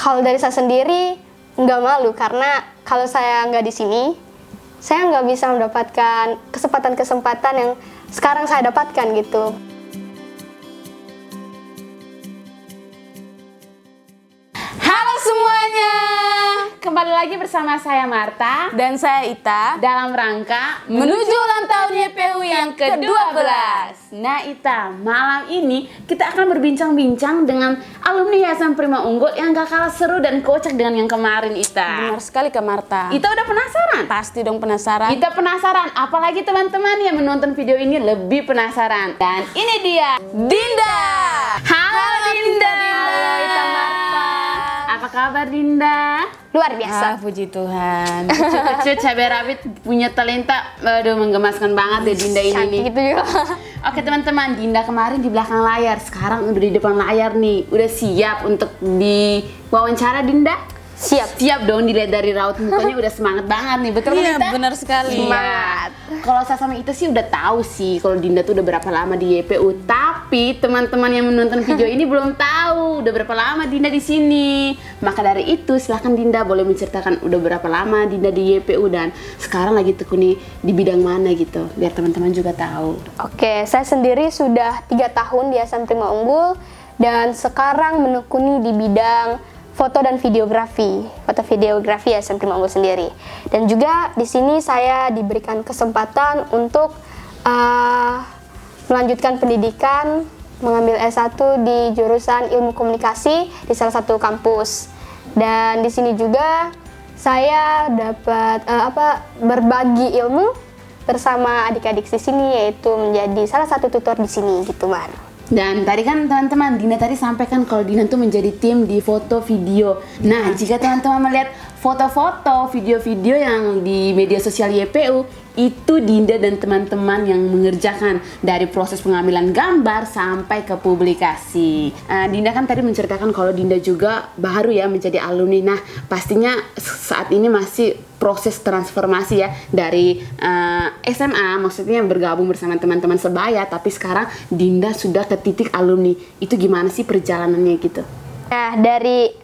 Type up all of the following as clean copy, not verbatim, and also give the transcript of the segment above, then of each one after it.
kalau dari saya sendiri nggak malu, karena kalau saya nggak di sini, saya nggak bisa mendapatkan kesempatan-kesempatan yang sekarang saya dapatkan gitu. Halo semuanya, kembali lagi bersama saya Marta Dan saya Ita dalam rangka menuju ulang tahun YPU yang ke-12. Nah Ita, malam ini kita akan berbincang-bincang dengan alumni Yayasan Prima Unggul yang gak kalah seru dan kocak dengan yang kemarin Ita. Benar sekali Kak Marta. Ita udah penasaran? Pasti dong penasaran. Ita penasaran, apalagi teman-teman yang menonton video ini lebih penasaran. Dan ini dia, Dinda. Halo Dinda. Halo Ita Marta. Apa kabar Dinda? Luar biasa. Puji Tuhan. Kecil cabai rawit punya talenta, aduh menggemaskan banget deh Dinda ini nih. Gitu juga. Oke teman-teman, Dinda kemarin di belakang layar, sekarang udah di depan layar nih. Udah siap untuk diwawancara Dinda? Siap. Siap dong, dilihat dari raut mukanya udah semangat banget nih, betul kan Iya, Ita? benar sekali. Semangat. Kalau saya sama Ita sih udah tahu sih kalau Dinda tuh udah berapa lama di YPU, tapi teman-teman yang menonton video ini belum tahu udah berapa lama Dinda di sini. Maka dari itu silahkan Dinda boleh menceritakan udah berapa lama Dinda di YPU dan sekarang lagi tekuni di bidang mana gitu, biar teman-teman juga tahu. Oke, saya sendiri sudah 3 tahun di Yayasan Prima Unggul dan sekarang menekuni di bidang foto dan videografi Yayasan Prima Unggul sendiri. Dan juga di sini saya diberikan kesempatan untuk melanjutkan pendidikan, mengambil S1 di jurusan Ilmu Komunikasi di salah satu kampus. Dan di sini juga saya dapat berbagi ilmu bersama adik-adik di sini, yaitu menjadi salah satu tutor di sini gitu, Mar. Dan tadi kan teman-teman, Dinda tadi sampaikan kalau Dinda tuh menjadi tim di foto video. Nah, jika teman-teman melihat foto-foto, video-video yang di media sosial YPU, itu Dinda dan teman-teman yang mengerjakan dari proses pengambilan gambar sampai ke publikasi. Dinda kan tadi menceritakan kalau Dinda juga baru ya menjadi alumni. Nah, pastinya saat ini masih proses transformasi ya dari SMA, maksudnya bergabung bersama teman-teman sebaya, tapi sekarang Dinda sudah ke titik alumni. Itu gimana sih perjalanannya gitu? Nah, dari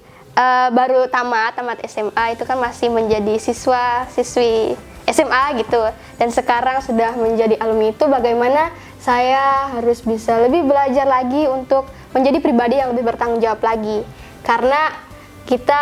baru tamat SMA itu kan masih menjadi siswi SMA gitu, dan sekarang sudah menjadi alumni, itu bagaimana saya harus bisa lebih belajar lagi untuk menjadi pribadi yang lebih bertanggung jawab lagi, karena kita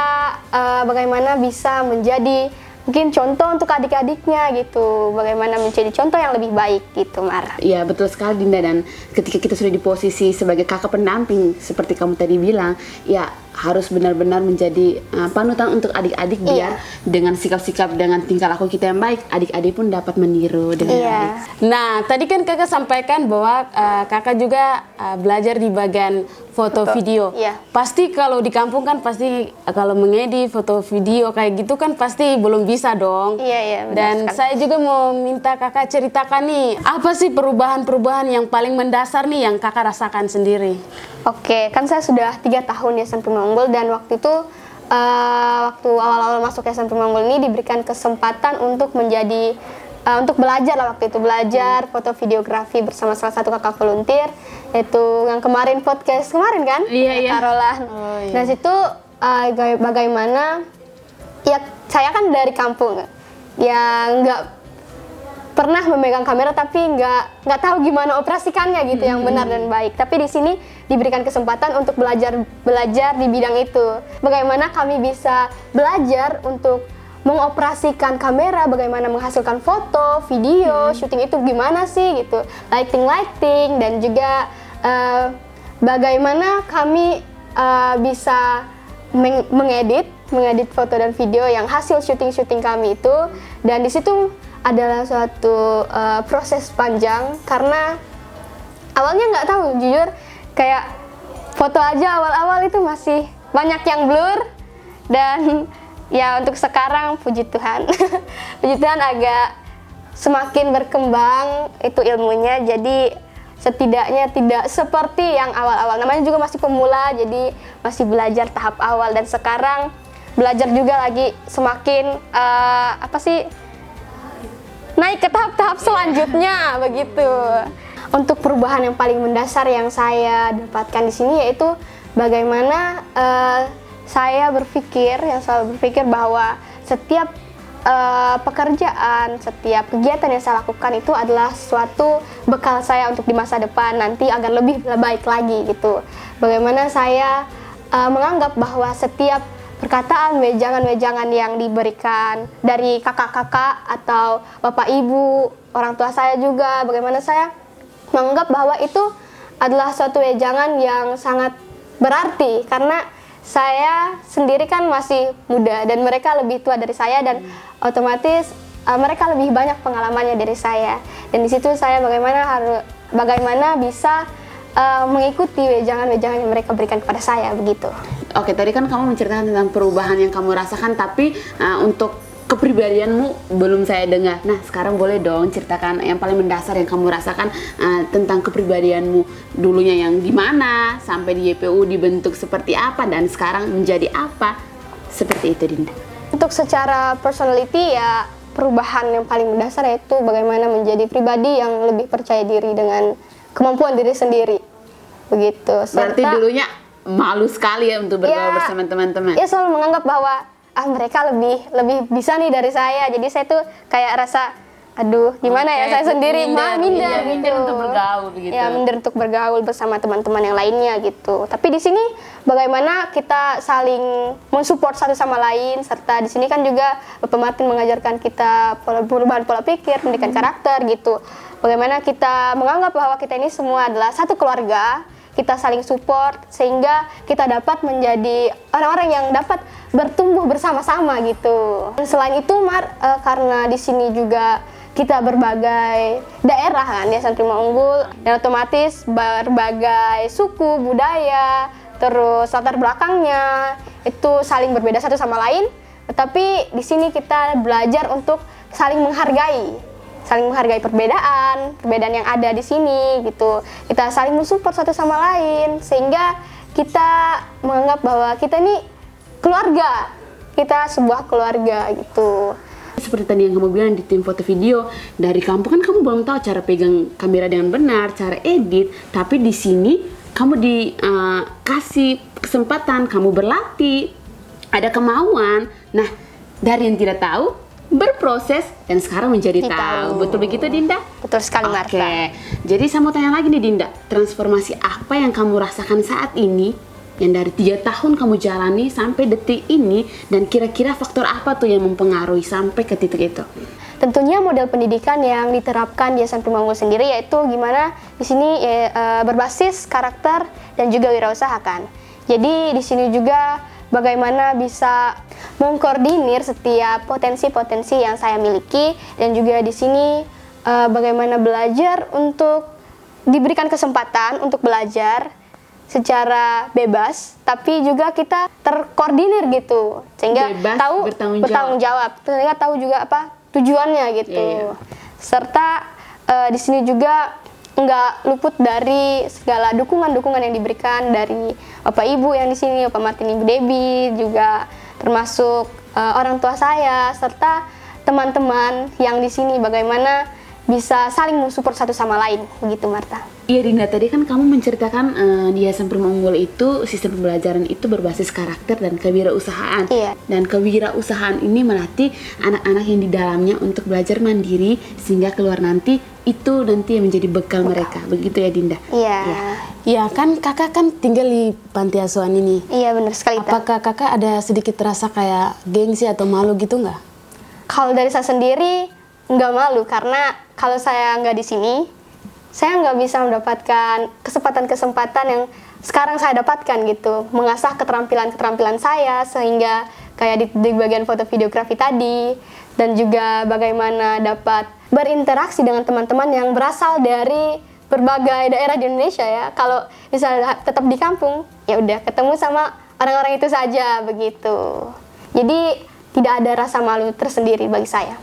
bagaimana bisa menjadi mungkin contoh untuk adik-adiknya gitu, bagaimana menjadi contoh yang lebih baik gitu, Mar. Iya betul sekali Dinda, dan ketika kita sudah di posisi sebagai kakak pendamping seperti kamu tadi bilang, ya harus benar-benar menjadi panutan untuk adik-adik biar dengan sikap-sikap, dengan tingkah laku kita yang baik, adik-adik pun dapat meniru dengan baik. Nah, tadi kan kakak sampaikan bahwa kakak juga belajar di bagian foto video. Iya. Pasti kalau di kampung kan pasti kalau mengedit foto video kayak gitu kan pasti belum bisa dong. Iya, benar Dan sekali. saya juga mau minta kakak ceritakan nih, apa sih perubahan-perubahan yang paling mendasar nih yang kakak rasakan sendiri? Oke, kan saya sudah 3 tahun di Yayasan Prima Unggul, dan waktu itu waktu awal-awal masuk Yayasan Prima Unggul ini diberikan kesempatan untuk menjadi untuk belajar lah, waktu itu belajar foto videografi bersama salah satu kakak volunteer, yaitu yang kemarin podcast kemarin kan? Iya. Carolan. Oh, iya. Nah, situ bagaimana ya, saya kan dari kampung yang nggak pernah memegang kamera, tapi nggak tahu gimana operasikannya gitu yang benar dan baik. Tapi di sini diberikan kesempatan untuk belajar di bidang itu. Bagaimana kami bisa belajar untuk mengoperasikan kamera, bagaimana menghasilkan foto, video, syuting itu gimana sih gitu, lighting, dan juga bagaimana kami bisa mengedit foto dan video yang hasil syuting kami itu. Dan di situ adalah suatu proses panjang, karena awalnya nggak tahu, jujur kayak foto aja awal-awal itu masih banyak yang blur, dan ya untuk sekarang puji Tuhan puji Tuhan agak semakin berkembang itu ilmunya, jadi setidaknya tidak seperti yang awal-awal, namanya juga masih pemula, jadi masih belajar tahap awal, dan sekarang belajar juga lagi semakin naik ke tahap-tahap selanjutnya begitu. Untuk perubahan yang paling mendasar yang saya dapatkan di sini yaitu bagaimana saya selalu berpikir bahwa setiap pekerjaan, setiap kegiatan yang saya lakukan itu adalah suatu bekal saya untuk di masa depan nanti agar lebih baik lagi gitu. Bagaimana saya menganggap bahwa setiap perkataan, wejangan-wejangan yang diberikan dari kakak-kakak atau bapak ibu, orang tua saya juga, bagaimana saya menganggap bahwa itu adalah suatu wejangan yang sangat berarti karena saya sendiri kan masih muda dan mereka lebih tua dari saya dan otomatis mereka lebih banyak pengalamannya dari saya. Dan di situ saya bagaimana bisa mengikuti wejangan-wejangan yang mereka berikan kepada saya begitu. Oke, tadi kan kamu menceritakan tentang perubahan yang kamu rasakan, tapi untuk kepribadianmu belum saya dengar. Nah, sekarang boleh dong ceritakan yang paling mendasar yang kamu rasakan tentang kepribadianmu. Dulunya yang di mana, sampai di YPU dibentuk seperti apa, dan sekarang menjadi apa. Seperti itu, Dinda. Untuk secara personality ya, perubahan yang paling mendasar yaitu bagaimana menjadi pribadi yang lebih percaya diri dengan kemampuan diri sendiri. Begitu. Berarti dulunya malu sekali ya untuk bergaul bersama teman-teman. Ya, selalu menganggap bahwa mereka lebih bisa nih dari saya. Jadi saya tuh kayak rasa aduh gimana ya, saya sendiri minder untuk bergaul begitu. Ya, minder untuk bergaul bersama teman-teman yang lainnya gitu. Tapi di sini bagaimana kita saling mensupport satu sama lain, serta di sini kan juga Bapak Martin mengajarkan kita perubahan pola pikir, pendidikan karakter gitu. Bagaimana kita menganggap bahwa kita ini semua adalah satu keluarga, kita saling support sehingga kita dapat menjadi orang-orang yang dapat bertumbuh bersama-sama gitu. Dan selain itu karena di sini juga kita berbagai daerah kan, Yayasan Prima Unggul, dan otomatis berbagai suku, budaya, terus latar belakangnya itu saling berbeda satu sama lain. Tetapi di sini kita belajar untuk saling menghargai perbedaan yang ada di sini gitu. Kita saling mensupport satu sama lain sehingga kita menganggap bahwa kita ini keluarga, kita sebuah keluarga gitu. Seperti tadi yang kamu bilang di tim foto video, dari kampung kan kamu belum tahu cara pegang kamera dengan benar, cara edit, tapi di sini kamu dikasih kesempatan, kamu berlatih, ada kemauan. Nah, dari yang tidak tahu berproses dan sekarang menjadi tahu. Betul begitu, Dinda? Betul sekali, Marta. Oke. Jadi saya mau tanya lagi nih, Dinda, transformasi apa yang kamu rasakan saat ini yang dari 3 tahun kamu jalani sampai detik ini, dan kira-kira faktor apa tuh yang mempengaruhi sampai ke titik itu? Tentunya model pendidikan yang diterapkan di Yayasan Prima Unggul sendiri yaitu gimana di sini berbasis karakter dan juga wirausaha kan. Jadi di sini juga bagaimana bisa mengkoordinir setiap potensi-potensi yang saya miliki, dan juga di sini bagaimana belajar untuk diberikan kesempatan untuk belajar secara bebas, tapi juga kita terkoordinir gitu, sehingga bebas, tahu bertanggung jawab, sehingga tahu juga apa tujuannya gitu. Serta di sini juga nggak luput dari segala dukungan-dukungan yang diberikan dari Bapak Ibu yang di sini, Bapak Martin, Ibu Debbie, juga termasuk orang tua saya, serta teman-teman yang di sini bagaimana bisa saling mensupport satu sama lain, begitu Marta. Iya, Dinda, tadi kan kamu menceritakan di Yayasan Prima Unggul itu sistem pembelajaran itu berbasis karakter dan kewirausahaan. Iya. Dan kewirausahaan ini melatih anak-anak yang di dalamnya untuk belajar mandiri sehingga keluar nanti itu nanti yang menjadi bekal mereka. Begitu ya, Dinda? Iya. Iya, kan kakak kan tinggal di panti asuhan ini. Iya, benar sekali. Apakah kakak ada sedikit rasa kayak gengsi atau malu gitu nggak? Kalau dari saya sendiri nggak malu, karena kalau saya nggak di sini, saya nggak bisa mendapatkan kesempatan-kesempatan yang sekarang saya dapatkan gitu, mengasah keterampilan-keterampilan saya, sehingga kayak di bagian foto videografi tadi, dan juga bagaimana dapat berinteraksi dengan teman-teman yang berasal dari berbagai daerah di Indonesia ya. Kalau misalnya tetap di kampung, ya udah ketemu sama orang-orang itu saja begitu. Jadi tidak ada rasa malu tersendiri bagi saya.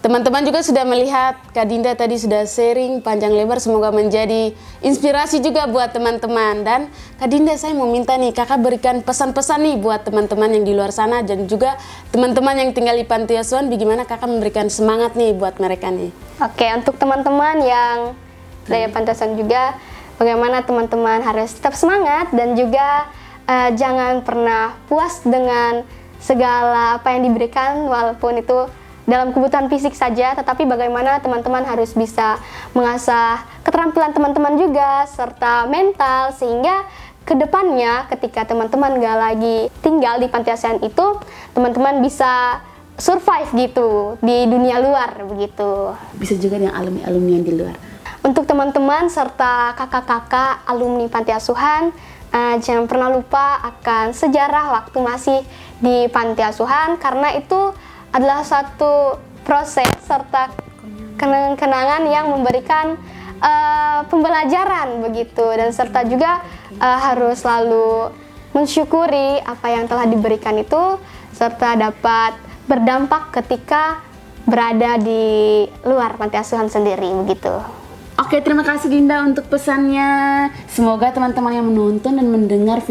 Teman-teman juga sudah melihat Kak Dinda tadi sudah sharing panjang lebar, semoga menjadi inspirasi juga buat teman-teman. Dan Kak Dinda, saya mau minta nih kakak berikan pesan-pesan nih buat teman-teman yang di luar sana dan juga teman-teman yang tinggal di panti asuhan, bagaimana kakak memberikan semangat nih buat mereka nih. Oke, untuk teman-teman yang dari panti asuhan juga, bagaimana teman-teman harus tetap semangat dan juga jangan pernah puas dengan segala apa yang diberikan, walaupun itu dalam kebutuhan fisik saja, tetapi bagaimana teman-teman harus bisa mengasah keterampilan teman-teman juga, serta mental, sehingga kedepannya ketika teman-teman gak lagi tinggal di panti asuhan itu, teman-teman bisa survive gitu di dunia luar begitu. Bisa juga dengan alumni-alumni yang di luar. Untuk teman-teman serta kakak-kakak alumni panti asuhan, jangan pernah lupa akan sejarah waktu masih di panti asuhan, karena itu adalah satu proses serta kenangan-kenangan yang memberikan pembelajaran begitu, dan serta juga harus selalu mensyukuri apa yang telah diberikan itu, serta dapat berdampak ketika berada di luar panti asuhan sendiri begitu. Oke, terima kasih Dinda untuk pesannya. Semoga teman-teman yang menonton dan mendengar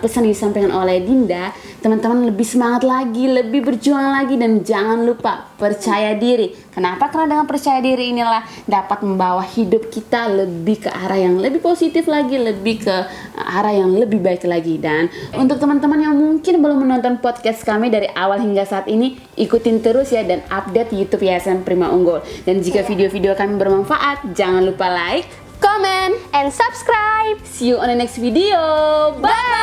pesan yang disampaikan oleh Dinda, teman-teman lebih semangat lagi, lebih berjuang lagi, dan jangan lupa percaya diri. Kenapa? Karena dengan percaya diri inilah dapat membawa hidup kita lebih ke arah yang lebih positif lagi, lebih ke arah yang lebih baik lagi. Dan untuk teman-teman yang mungkin belum menonton podcast kami dari awal hingga saat ini, ikutin terus ya dan update YouTube Yayasan Prima Unggul. Dan jika video-video kami bermanfaat, jangan lupa like, Comment and subscribe. see you on the next video. Bye!